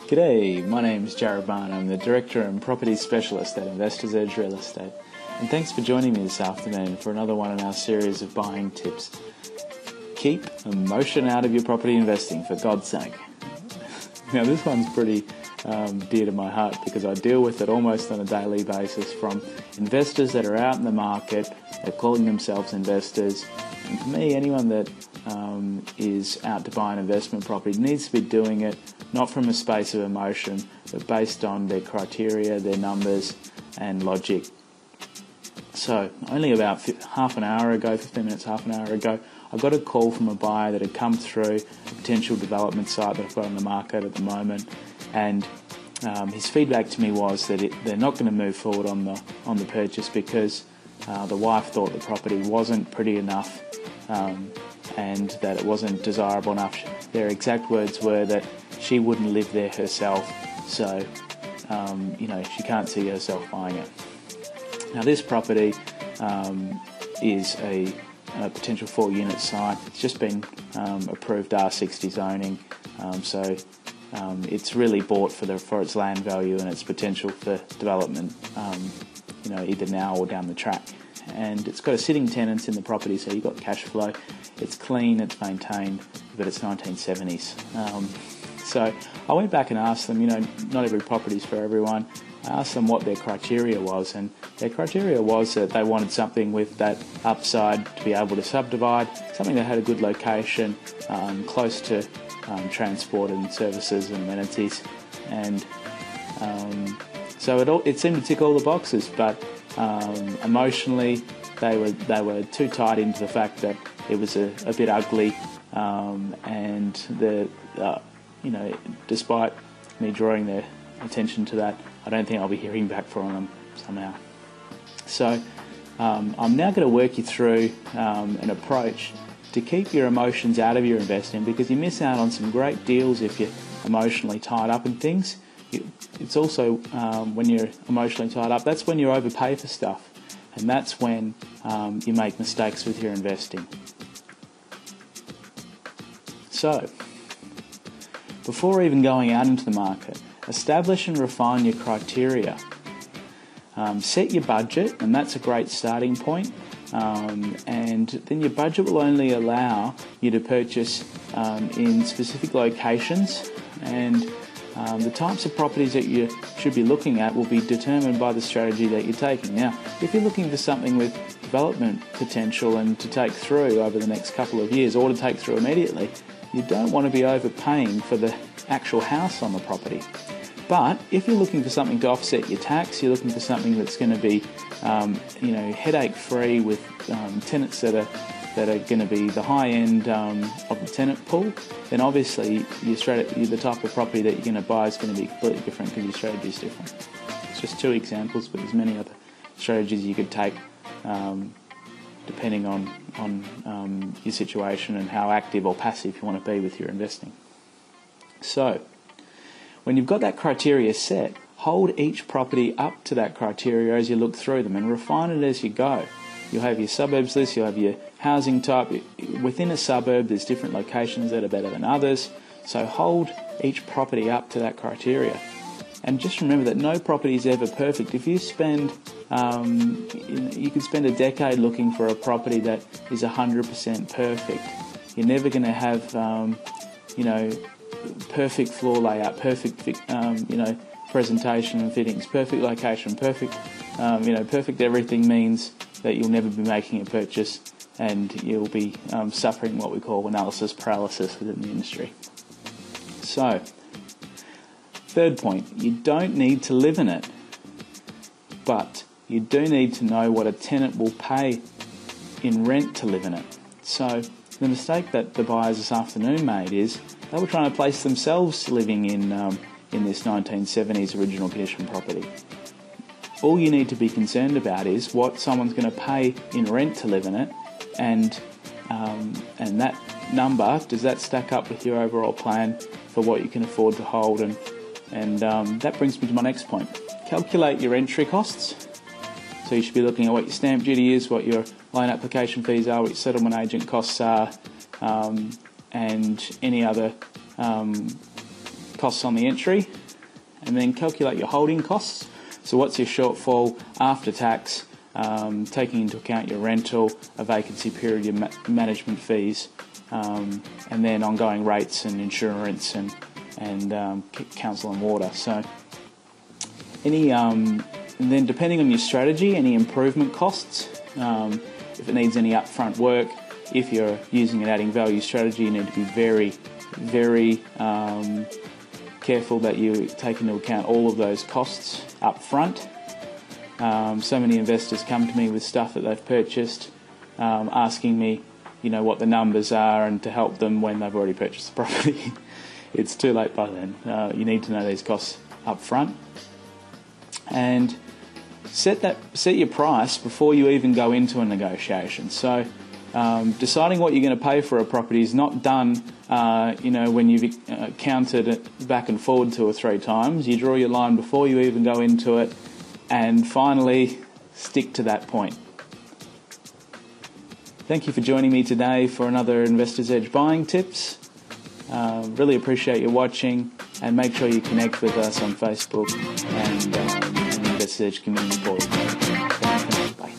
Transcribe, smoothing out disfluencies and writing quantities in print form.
G'day, my name is Jarrad Mahon. I'm the Director and Property Specialist at Investors Edge Real Estate. And thanks for joining me this afternoon for another one in our series of buying tips. Keep emotion out of your property investing, for God's sake. Now this one's pretty dear to my heart because I deal with it almost on a daily basis from investors that are out in the market, they're calling themselves investors. And for me, anyone that is out to buy an investment property needs to be doing it not from a space of emotion, but based on their criteria, their numbers and logic. So only about half an hour ago, 15 minutes, half an hour ago, I got a call from a buyer that had come through a potential development site that I've got on the market at the moment, and his feedback to me was that they're not going to move forward on the purchase because the wife thought the property wasn't pretty enough and that it wasn't desirable enough. Their exact words were that she wouldn't live there herself, so she can't see herself buying it. Now this property is a potential 4-unit site. It's just been approved R60 zoning, so it's really bought for its land value and its potential for development, either now or down the track. And it's got a sitting tenants in the property, so you've got cash flow. It's clean, it's maintained, but it's 1970s. So I went back and asked them, not every property's for everyone. I asked them what their criteria was, and their criteria was that they wanted something with that upside to be able to subdivide, something that had a good location, close to transport and services and amenities, and so it seemed to tick all the boxes, but emotionally they were too tied into the fact that it was a bit ugly, and despite me drawing their attention to that, I don't think I'll be hearing back from them somehow. So I'm now going to work you through an approach to keep your emotions out of your investing, because you miss out on some great deals if you're emotionally tied up in things. It's also when you're emotionally tied up, that's when you overpay for stuff, and that's when you make mistakes with your investing. So before even going out into the market, establish and refine your criteria. Set your budget, and that's a great starting point. And then your budget will only allow you to purchase in specific locations, and the types of properties that you should be looking at will be determined by the strategy that you're taking. Now, if you're looking for something with development potential and to take through over the next couple of years, or to take through immediately, you don't want to be overpaying for the actual house on the property. But if you're looking for something to offset your tax, you're looking for something that's going to be, headache-free with tenants that are going to be the high end of the tenant pool, then obviously the type of property that you're going to buy is going to be completely different because your strategy is different. It's just two examples, but there's many other strategies you could take depending on your situation and how active or passive you want to be with your investing. So, when you've got that criteria set, hold each property up to that criteria as you look through them and refine it as you go. You'll have your suburbs list, you'll have your housing type. Within a suburb, there's different locations that are better than others, so hold each property up to that criteria. And just remember that no property is ever perfect. If you spend, you could spend a decade looking for a property that is 100% perfect. You're never going to have, perfect floor layout, perfect, presentation and fittings, perfect location, perfect everything means that you'll never be making a purchase, and you'll be suffering what we call analysis paralysis within the industry. So, third point, you don't need to live in it, but you do need to know what a tenant will pay in rent to live in it. So, the mistake that the buyers this afternoon made is they were trying to place themselves living in this 1970s original condition property. All you need to be concerned about is what someone's going to pay in rent to live in it, and that number, does that stack up with your overall plan for what you can afford to hold? And that brings me to my next point. calculate your entry costs. So you should be looking at what your stamp duty is, what your loan application fees are, what your settlement agent costs are, and any other costs on the entry. And then calculate your holding costs. So what's your shortfall after tax, taking into account your rental, a vacancy period, your management fees, and then ongoing rates and insurance and council and water. So and then depending on your strategy, any improvement costs, if it needs any upfront work, if you're using an adding value strategy, you need to be very, very careful that you take into account all of those costs up front. So many investors come to me with stuff that they've purchased, asking me, what the numbers are and to help them when they've already purchased the property. It's too late by then. You need to know these costs up front. And set your price before you even go into a negotiation. So deciding what you're going to pay for a property is not done when you've counted it back and forward 2 or 3 times. You draw your line before you even go into it, and finally stick to that point. Thank you for joining me today for another Investor's Edge buying tips. Really appreciate you watching, and make sure you connect with us on Facebook and the Investor's Edge community board. Bye.